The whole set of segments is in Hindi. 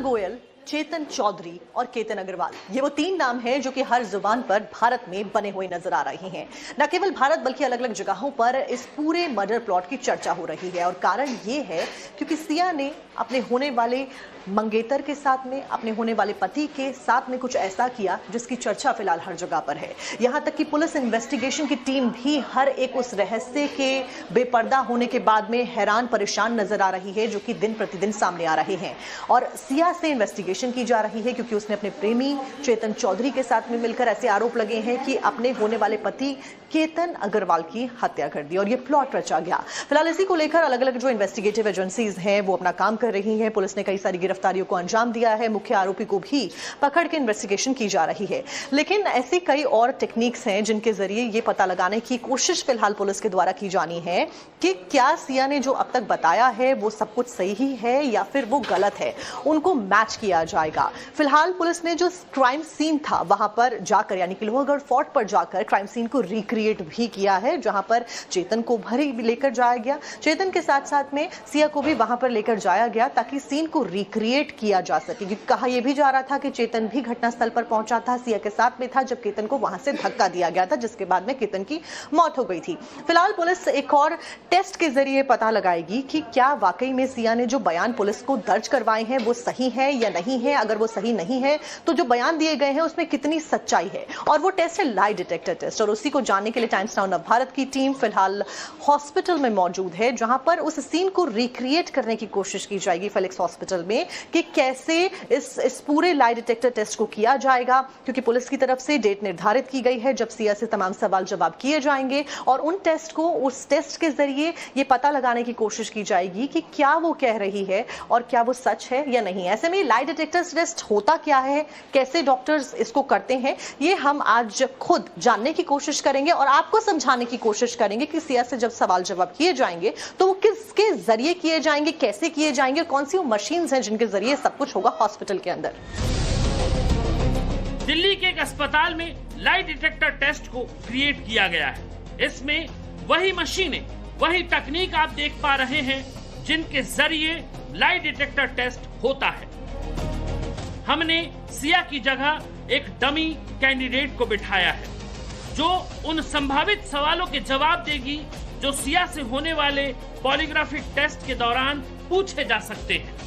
गोयल, चेतन चौधरी और केतन अग्रवाल, ये वो तीन नाम हैं जो कि हर जुबान पर भारत में बने हुए नजर आ रहे हैं। न केवल भारत बल्कि अलग अलग जगहों पर इस पूरे मर्डर प्लॉट की चर्चा हो रही है और कारण ये है क्योंकि सिया ने अपने होने वाले मंगेतर के साथ में, अपने होने वाले पति के साथ में कुछ ऐसा किया जिसकी चर्चा फिलहाल हर जगह पर है। यहां तक कि पुलिस इन्वेस्टिगेशन की टीम भी हर एक उस रहस्य के बेपर्दा होने के बाद में हैरान परेशान नजर आ रही है जो कि दिन प्रतिदिन सामने आ रहे हैं। और सिया से इन्वेस्टिगेशन की जा रही है क्योंकि उसने अपने प्रेमी चेतन चौधरी के साथ में मिलकर ऐसे आरोप लगे हैं कि अपने होने वाले पति केतन अग्रवाल की हत्या कर दी और ये प्लॉट रचा गया। फिलहाल इसी को लेकर अलग अलग जो इन्वेस्टिगेटिव एजेंसीज हैं वो अपना काम कर रही हैं। पुलिस ने कई सारी गिरफ्तारियों को अंजाम दिया है, मुख्य आरोपी को भी पकड़ के इन्वेस्टिगेशन की जा रही है। लेकिन ऐसी कई और टेक्निक्स हैं जिनके जरिए ये पता लगाने की कोशिश फिलहाल पुलिस के द्वारा की जानी है कि क्या सिया ने जो अब तक बताया है वो सब कुछ सही है या फिर वो गलत है, उनको मैच किया जाएगा। फिलहाल पुलिस ने जो क्राइम सीन था वहां पर जाकर, यानी कि लोहागढ़ फोर्ट पर जाकर क्राइम सीन को रिक्रिएट भी किया है, जहां पर चेतन को भरी लेकर जाया गया। चेतन के साथ साथ में सिया को भी वहां पर लेकर जाया गया ताकि सीन को रिक्रिएट किया जा सके। क्योंकि कहा यह भी जा रहा था कि चेतन भी घटनास्थल पर पहुंचा था, सिया के साथ में था जब केतन को वहां से धक्का दिया गया था, जिसके बाद में केतन की मौत हो गई थी। फिलहाल पुलिस एक और टेस्ट के जरिए पता लगाएगी कि क्या वाकई में सिया ने जो बयान पुलिस को दर्ज करवाए हैं वो सही है या नहीं है। अगर वो सही नहीं है तो जो बयान दिए गए हैं उसमें कितनी सच्चाई है। और वो टेस्ट है लाई डिटेक्टर टेस्ट। और उसी को जानने के लिए टाइम्स नाउ नव भारत की टीम फिलहाल हॉस्पिटल में मौजूद है, जहां पर उस सीन को रिक्रिएट करने की कोशिश की जाएगी फेलिक्स हॉस्पिटल में कि कैसे इस पूरे लाई डिटेक्टर टेस्ट को किया जाएगा। क्योंकि पुलिस की तरफ से डेट निर्धारित की गई है जब सिया से तमाम सवाल जवाब किए जाएंगे और उन टेस्ट को, उस टेस्ट के जरिए ये पता लगाने की कोशिश की जाएगी कि क्या वो कह रही है और क्या वो सच है या नहीं। ऐसे में लाई डिटेक्टर टेस्ट होता क्या है, कैसे डॉक्टर्स इसको करते हैं, ये हम आज खुद जानने की कोशिश करेंगे और आपको समझाने की कोशिश करेंगे कि सिया से जब सवाल जवाब किए जाएंगे तो वो किसके जरिए किए जाएंगे, कैसे किए जाएंगे, कौन सी वो मशीन्स हैं जिनके जरिए सब कुछ होगा हॉस्पिटल के अंदर। दिल्ली के एक अस्पताल में लाई डिटेक्टर टेस्ट को क्रिएट किया गया है। इसमें वही मशीनें, वही तकनीक आप देख पा रहे हैं जिनके जरिए लाई डिटेक्टर टेस्ट होता है। हमने सिया की जगह एक डमी कैंडिडेट को बिठाया है जो उन संभावित सवालों के जवाब देगी जो सिया से होने वाले पॉलीग्राफिक टेस्ट के दौरान पूछे जा सकते हैं।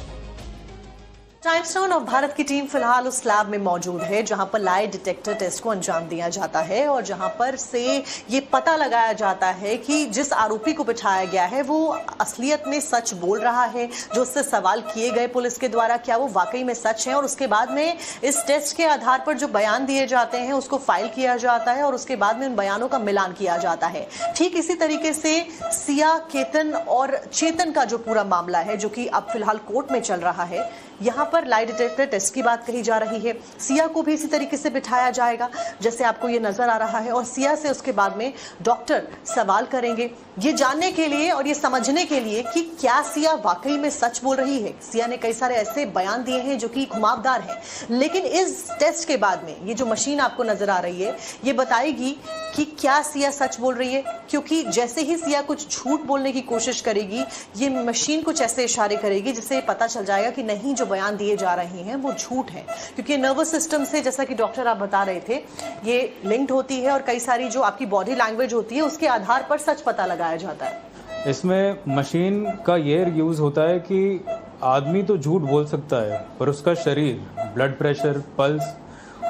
टाइम्स नाउ नव भारत की टीम फिलहाल उस लैब में मौजूद है जहां पर लाई डिटेक्टर टेस्ट को अंजाम दिया जाता है और जहां पर से ये पता लगाया जाता है कि जिस आरोपी को बिठाया गया है वो असलियत में सच बोल रहा है। जो उससे सवाल किए गए पुलिस के द्वारा क्या वो वाकई में सच है और उसके बाद में इस टेस्ट के आधार पर जो बयान दिए जाते हैं उसको फाइल किया जाता है और उसके बाद में उन बयानों का मिलान किया जाता है। ठीक इसी तरीके से सिया, केतन और चेतन का जो पूरा मामला है जो कि अब फिलहाल कोर्ट में चल रहा है, यहाँ पर लाई डिटेक्टर टेस्ट की बात कही जा रही है। सिया को भी इसी तरीके से बिठाया जाएगा जैसे आपको ये नजर आ रहा है और सिया से उसके बाद में डॉक्टर सवाल करेंगे ये जानने के लिए और ये समझने के लिए कि क्या सिया वाकई में सच बोल रही है। सिया ने कई सारे ऐसे बयान दिए हैं जो कि घुमावदार हैं, लेकिन इस टेस्ट के बाद में ये जो मशीन आपको नजर आ रही है ये बताएगी कि क्या सिया सच बोल रही है। क्योंकि जैसे ही सिया कुछ झूठ बोलने की कोशिश करेगी ये मशीन कुछ ऐसे इशारे करेगी जिससे पता चल जाएगा कि नहीं, जो बयान दिए जा रहे हैं वो झूठ है। क्योंकि नर्वस सिस्टम से, जैसा कि डॉक्टर आप बता रहे थे, ये लिंक्ड होती है और कई सारी जो आपकी बॉडी लैंग्वेज होती है उसके आधार पर सच पता लगाया जाता है। इसमें मशीन का ये यूज होता है कि आदमी तो झूठ बोल सकता है पर उसका शरीर, ब्लड प्रेशर, पल्स,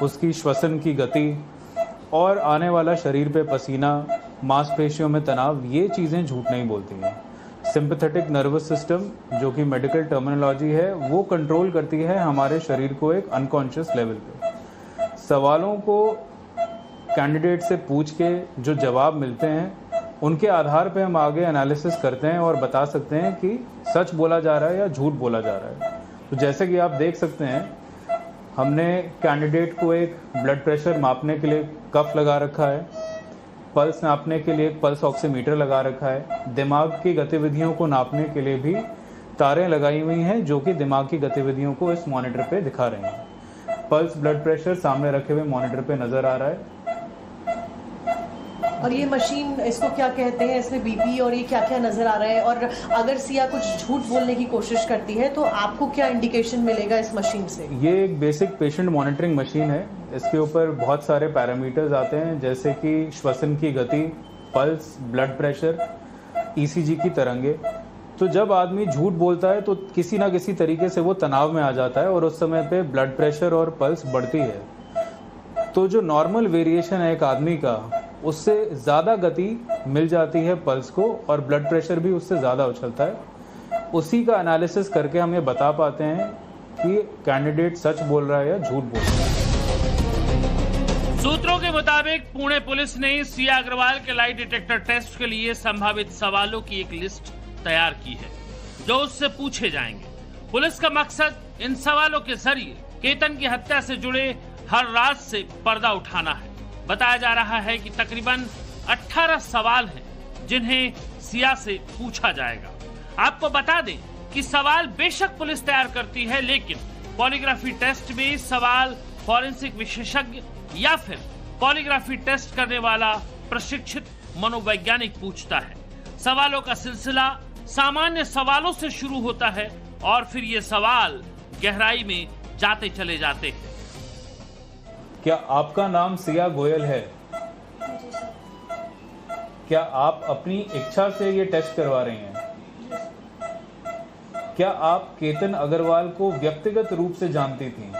उसकी श्वसन की गति और आने वाला शरीर पे पसीना, मांसपेशियों में तनाव, ये चीज़ें झूठ नहीं बोलती हैं। सिंपैथेटिक नर्वस सिस्टम, जो कि मेडिकल टर्मिनोलॉजी है, वो कंट्रोल करती है हमारे शरीर को एक अनकॉन्शियस लेवल पे। सवालों को कैंडिडेट से पूछ के जो जवाब मिलते हैं उनके आधार पे हम आगे एनालिसिस करते हैं और बता सकते हैं कि सच बोला जा रहा है या झूठ बोला जा रहा है। तो जैसे कि आप देख सकते हैं, हमने कैंडिडेट को एक ब्लड प्रेशर मापने के लिए कफ लगा रखा है, पल्स नापने के लिए पल्स ऑक्सीमीटर लगा रखा है, दिमाग की गतिविधियों को नापने के लिए भी तारें लगाई हुई हैं जो कि दिमाग की गतिविधियों को इस मॉनिटर पे दिखा रहे हैं। पल्स, ब्लड प्रेशर सामने रखे हुए मॉनिटर पे नज़र आ रहा है। और ये मशीन, इसको क्या कहते हैं, इसमें बीपी और ये क्या क्या नजर आ रहा है, और अगर सिया कुछ झूठ बोलने की कोशिश करती है तो आपको क्या इंडिकेशन मिलेगा इस मशीन से? ये एक बेसिक पेशेंट मॉनिटरिंग मशीन है। इसके ऊपर बहुत सारे पैरामीटर्स आते हैं, जैसे कि श्वसन की गति, पल्स, ब्लड प्रेशर, ईसीजी की तरंगे। तो जब आदमी झूठ बोलता है तो किसी ना किसी तरीके से वो तनाव में आ जाता है और उस समय पे ब्लड प्रेशर और पल्स बढ़ती है। तो जो नॉर्मल वेरिएशन है एक आदमी का, उससे ज़्यादा गति मिल जाती है पल्स को और ब्लड प्रेशर भी उससे ज़्यादा उछलता है। उसी का एनालिसिस करके हम ये बता पाते हैं कि कैंडिडेट सच बोल रहा है या झूठ बोल रहा है। सूत्रों के मुताबिक पुणे पुलिस ने सिया अग्रवाल के लाई डिटेक्टर टेस्ट के लिए संभावित सवालों की एक लिस्ट तैयार की है जो उससे पूछे जाएंगे। पुलिस का मकसद इन सवालों के जरिए केतन की हत्या से जुड़े हर राज से पर्दा उठाना है। बताया जा रहा है कि तकरीबन 18 सवाल हैं जिन्हें सिया से पूछा जाएगा। आपको बता दें कि सवाल बेशक पुलिस तैयार करती है, लेकिन पॉलीग्राफी टेस्ट में सवाल फॉरेंसिक विशेषज्ञ या फिर पॉलीग्राफी टेस्ट करने वाला प्रशिक्षित मनोवैज्ञानिक पूछता है। सवालों का सिलसिला सामान्य सवालों से शुरू होता है और फिर ये सवाल गहराई में जाते चले जाते हैं। क्या आपका नाम सिया गोयल है? क्या आप अपनी इच्छा से ये टेस्ट करवा रही हैं? क्या आप केतन अग्रवाल को व्यक्तिगत रूप से जानती थीं?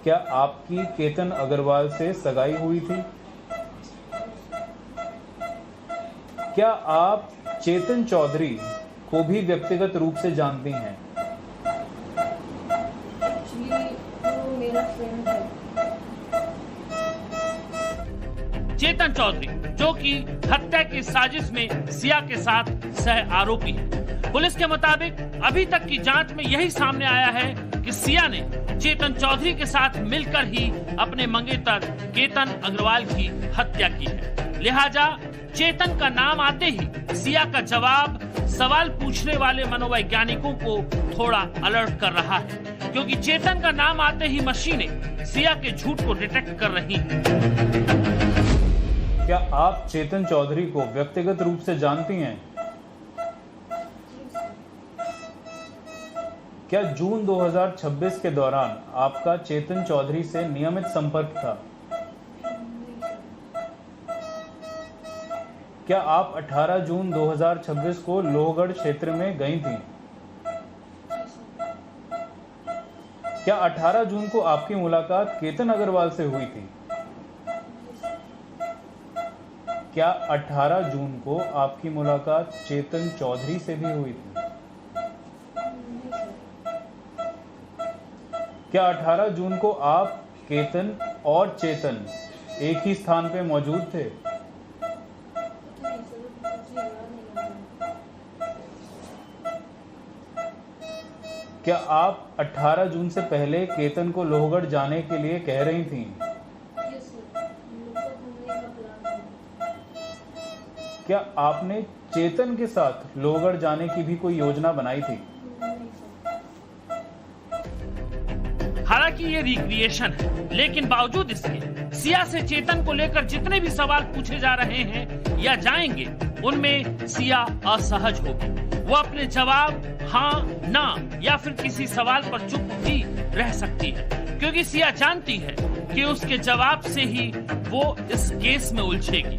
क्या आपकी केतन अग्रवाल से सगाई हुई थी? क्या आप चेतन चौधरी को भी व्यक्तिगत रूप से जानती हैं? मेरा फ्रेंड है। चेतन चौधरी, जो कि हत्या की साजिश में सिया के साथ सह आरोपी है। पुलिस के मुताबिक अभी तक की जांच में यही सामने आया है कि सिया ने चेतन चौधरी के साथ मिलकर ही अपने मंगेतर केतन अग्रवाल की हत्या की है। लिहाजा चेतन का नाम आते ही सिया का जवाब सवाल पूछने वाले मनोवैज्ञानिकों को थोड़ा अलर्ट कर रहा है, क्योंकि चेतन का नाम आते ही मशीनें सिया के झूठ को डिटेक्ट कर रही हैं। क्या आप चेतन चौधरी को व्यक्तिगत रूप से जानती हैं? क्या जून 2026 के दौरान आपका चेतन चौधरी से नियमित संपर्क था? क्या आप 18 जून 2026 को लोहगढ़ क्षेत्र में गई थीं? क्या 18 जून को आपकी मुलाकात केतन अग्रवाल से हुई थी? क्या 18 जून को आपकी मुलाकात चेतन चौधरी से भी हुई थी? क्या 18 जून को आप, केतन और चेतन एक ही स्थान पे मौजूद थे? क्या आप 18 जून से पहले केतन को लोहगढ़ जाने के लिए कह रही थीं? क्या आपने चेतन के साथ लोहगढ़ जाने की भी कोई योजना बनाई थी? हालांकि ये रिक्रिएशन है, लेकिन बावजूद इसके सिया से चेतन को लेकर जितने भी सवाल पूछे जा रहे हैं या जाएंगे, उनमें सिया असहज होगी। वो अपने जवाब हाँ, ना या फिर किसी सवाल पर चुप भी रह सकती है, क्योंकि सिया जानती है कि उसके जवाब से ही वो इस केस में उलझेगी।